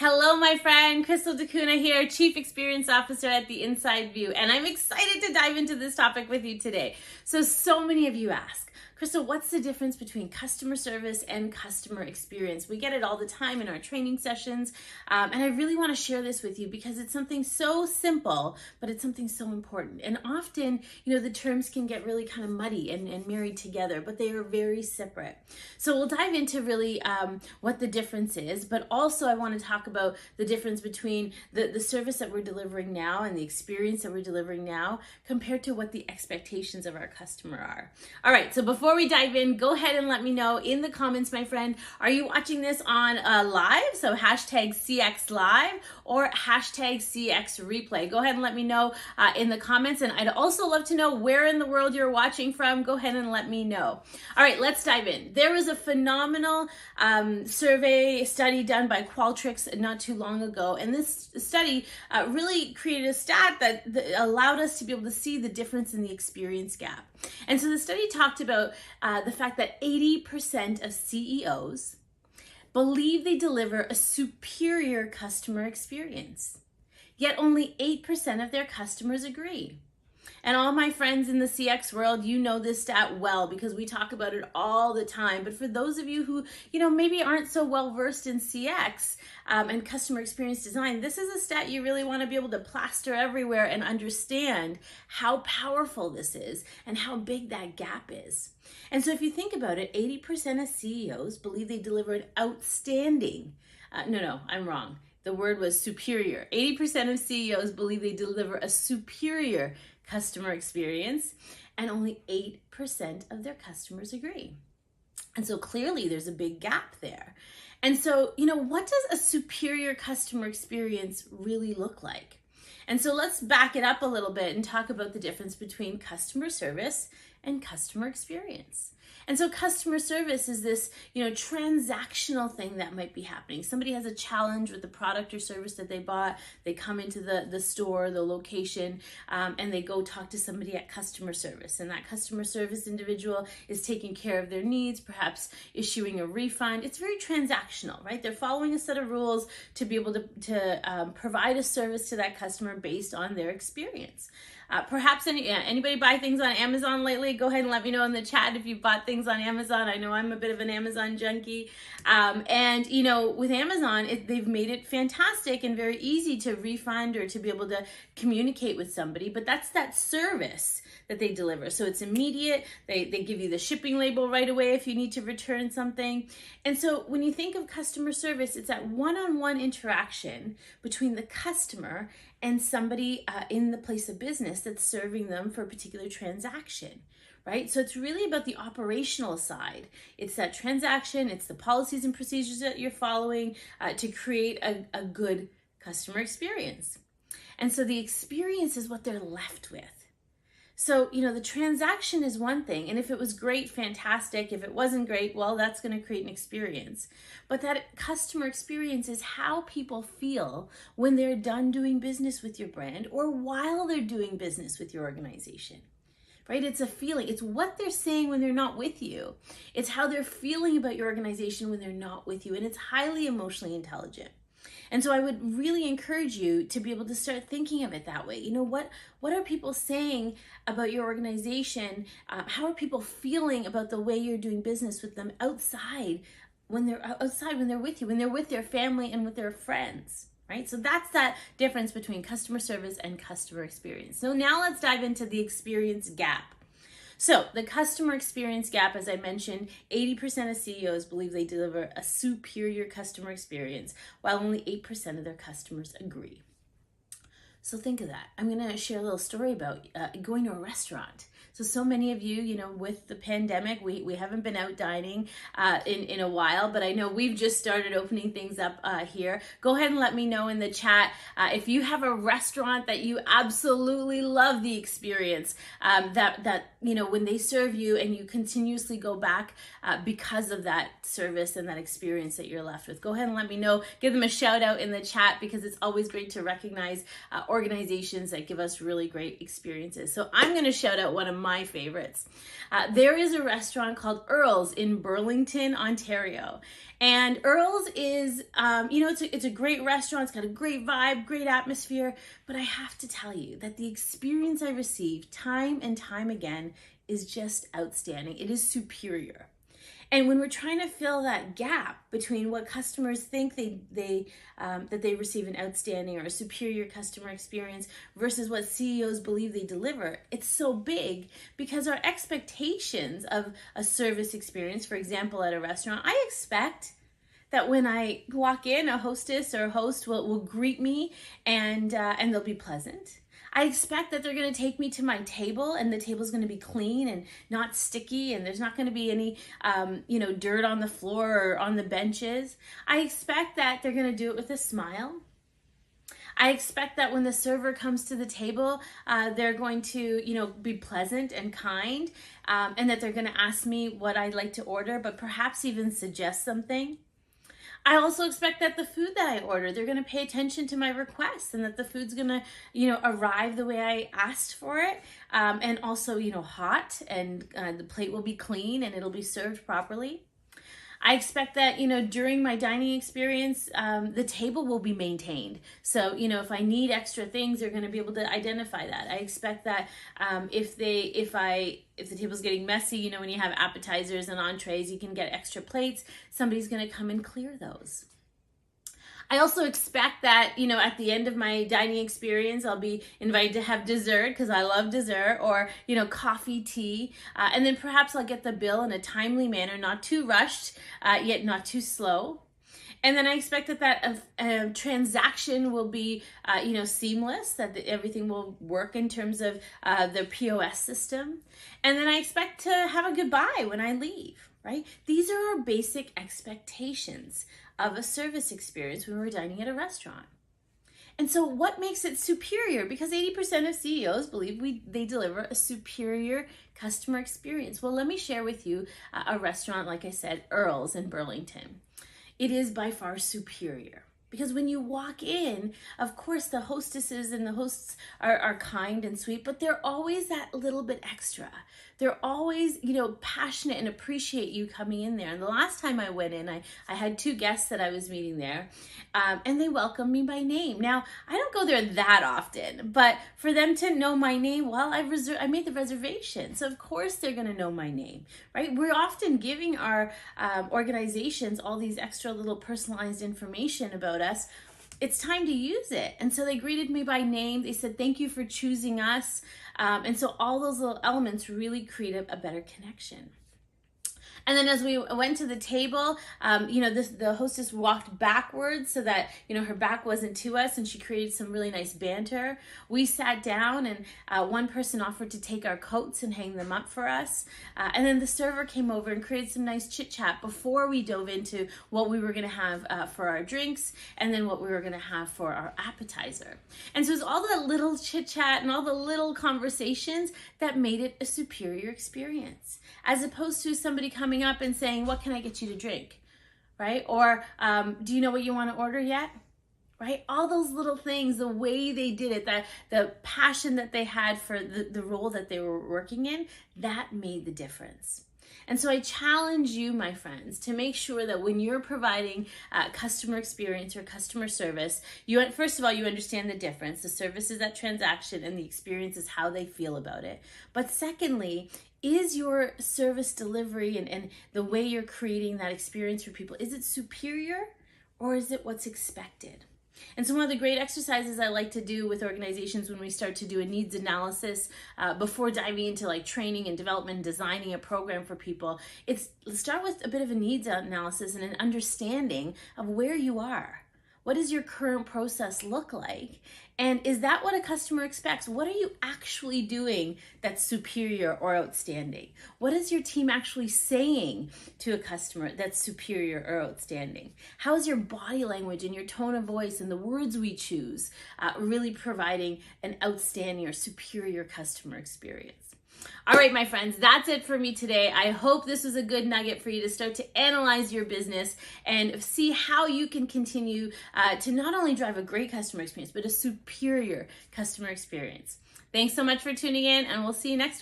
Hello, my friend. Crystal DeCuna here, Chief Experience Officer at The Inside View, and I'm excited to dive into this topic with you today. So many of you ask, Crystal, what's the difference between customer service and customer experience? We get it all the time in our training sessions, and I really want to share this with you because it's something so simple, but it's something so important. And often, the terms can get really kind of muddy and married together, but they are very separate. So we'll dive into really what the difference is, but also I want to talk about the difference between the service that we're delivering now and the experience that we're delivering now compared to what the expectations of our customer are. All right, so before we dive in, go ahead and let me know in the comments, my friend, are you watching this on live? So hashtag CX Live or hashtag CX Replay. Go ahead and let me know in the comments. And I'd also love to know where in the world you're watching from. Go ahead and let me know. All right, let's dive in. There was a phenomenal survey study done by Qualtrics not too long ago. And this study really created a stat that allowed us to be able to see the difference in the experience gap. And so the study talked about the fact that 80% of CEOs believe they deliver a superior customer experience, yet only 8% of their customers agree. And all my friends in the CX world, you know this stat well because we talk about it all the time. But for those of you who, maybe aren't so well versed in CX and customer experience design, this is a stat you really want to be able to plaster everywhere and understand how powerful this is and how big that gap is. And so if you think about it, 80% of CEOs believe they deliver an outstanding, I'm wrong. The word was superior. 80% of CEOs believe they deliver a superior customer experience, and only 8% of their customers agree. And so clearly there's a big gap there. And so, what does a superior customer experience really look like? And so let's back it up a little bit and talk about the difference between customer service and customer experience. And so customer service is this, transactional thing that might be happening. Somebody has a challenge with the product or service that they bought. They come into the store, the location, and they go talk to somebody at customer service. And that customer service individual is taking care of their needs, perhaps issuing a refund. It's very transactional, right? They're following a set of rules to be able to provide a service to that customer based on their experience. Perhaps anybody buy things on Amazon lately? Go ahead and let me know in the chat if you bought things on Amazon. I know I'm a bit of an Amazon junkie. With Amazon, they've made it fantastic and very easy to refund or to be able to communicate with somebody. But that's that service that they deliver. So it's immediate. They give you the shipping label right away if you need to return something. And so when you think of customer service, it's that one-on-one interaction between the customer and somebody in the place of business that's serving them for a particular transaction, right? So it's really about the operational side. It's that transaction, it's the policies and procedures that you're following to create a good customer experience. And so the experience is what they're left with. So, the transaction is one thing, and if it was great, fantastic. If it wasn't great, well, that's going to create an experience. But that customer experience is how people feel when they're done doing business with your brand or while they're doing business with your organization, right? It's a feeling. It's what they're saying when they're not with you. It's how they're feeling about your organization when they're not with you, and it's highly emotionally intelligent. And so I would really encourage you to be able to start thinking of it that way. What are people saying about your organization? How are people feeling about the way you're doing business with them outside when they're with you, when they're with their family and with their friends, right? So that's that difference between customer service and customer experience. So now let's dive into the experience gap. So the customer experience gap, as I mentioned, 80% of CEOs believe they deliver a superior customer experience, while only 8% of their customers agree. So think of that. I'm going to share a little story about going to a restaurant. So many of you, with the pandemic, we haven't been out dining in a while, but I know we've just started opening things up here. Go ahead and let me know in the chat if you have a restaurant that you absolutely love the experience, that when they serve you and you continuously go back because of that service and that experience that you're left with. Go ahead and let me know. Give them a shout out in the chat because it's always great to recognize organizations that give us really great experiences. So I'm going to shout out one of my favorites. There is a restaurant called Earl's in Burlington, Ontario. And Earl's is, it's a great restaurant. It's got a great vibe, great atmosphere. But I have to tell you that the experience I receive time and time again is just outstanding. It is superior. And when we're trying to fill that gap between what customers think that they receive an outstanding or a superior customer experience versus what CEOs believe they deliver, it's so big because our expectations of a service experience, for example, at a restaurant, I expect that when I walk in, a hostess or a host will greet me and they'll be pleasant. I expect that they're going to take me to my table and the table's going to be clean and not sticky and there's not going to be any, dirt on the floor or on the benches. I expect that they're going to do it with a smile. I expect that when the server comes to the table, they're going to, be pleasant and kind, and that they're going to ask me what I'd like to order, but perhaps even suggest something. I also expect that the food that I order, they're going to pay attention to my requests and that the food's going to, arrive the way I asked for it. And also, hot and the plate will be clean and it'll be served properly. I expect that, during my dining experience, the table will be maintained. So, if I need extra things, they're going to be able to identify that. I expect that if the table's getting messy, when you have appetizers and entrees, you can get extra plates. Somebody's going to come and clear those. I also expect that, at the end of my dining experience, I'll be invited to have dessert because I love dessert or, coffee, tea. And then perhaps I'll get the bill in a timely manner, not too rushed, yet not too slow. And then I expect that transaction will be, seamless, that everything will work in terms of the POS system. And then I expect to have a goodbye when I leave, right? These are our basic expectations of a service experience when we're dining at a restaurant. And so what makes it superior? Because 80% of CEOs believe they deliver a superior customer experience. Well, let me share with you a restaurant, like I said, Earl's in Burlington. It is by far superior. Because when you walk in, of course, the hostesses and the hosts are kind and sweet, but they're always that little bit extra. They're always, passionate and appreciate you coming in there. And the last time I went in, I had 2 guests that I was meeting there, and they welcomed me by name. Now, I don't go there that often, but for them to know my name, well, I made the reservation. So, of course, they're going to know my name, right? We're often giving our organizations all these extra little personalized information about us. It's time to use it. And so they greeted me by name. They said, thank you for choosing us. And so all those little elements really create a better connection. And then as we went to the table, the hostess walked backwards so that, her back wasn't to us, and she created some really nice banter. We sat down and one person offered to take our coats and hang them up for us. And then the server came over and created some nice chit chat before we dove into what we were going to have for our drinks and then what we were going to have for our appetizer. And so it was all the little chit chat and all the little conversations that made it a superior experience, as opposed to somebody coming up and saying, what can I get you to drink, right? Or do you know what you want to order yet, right? All those little things, the way they did it, the passion that they had for the role that they were working in, that made the difference. And so I challenge you, my friends, to make sure that when you're providing customer experience or customer service, first of all, you understand the difference. The service is that transaction and the experience is how they feel about it. But secondly, is your service delivery and the way you're creating that experience for people, is it superior or is it what's expected? And so one of the great exercises I like to do with organizations when we start to do a needs analysis before diving into like training and development and designing a program for people, let's start with a bit of a needs analysis and an understanding of where you are. What does your current process look like? And is that what a customer expects? What are you actually doing that's superior or outstanding? What is your team actually saying to a customer that's superior or outstanding? How is your body language and your tone of voice and the words we choose really providing an outstanding or superior customer experience? All right, my friends, that's it for me today. I hope this was a good nugget for you to start to analyze your business and see how you can continue to not only drive a great customer experience, but a superior customer experience. Thanks so much for tuning in, and we'll see you next week.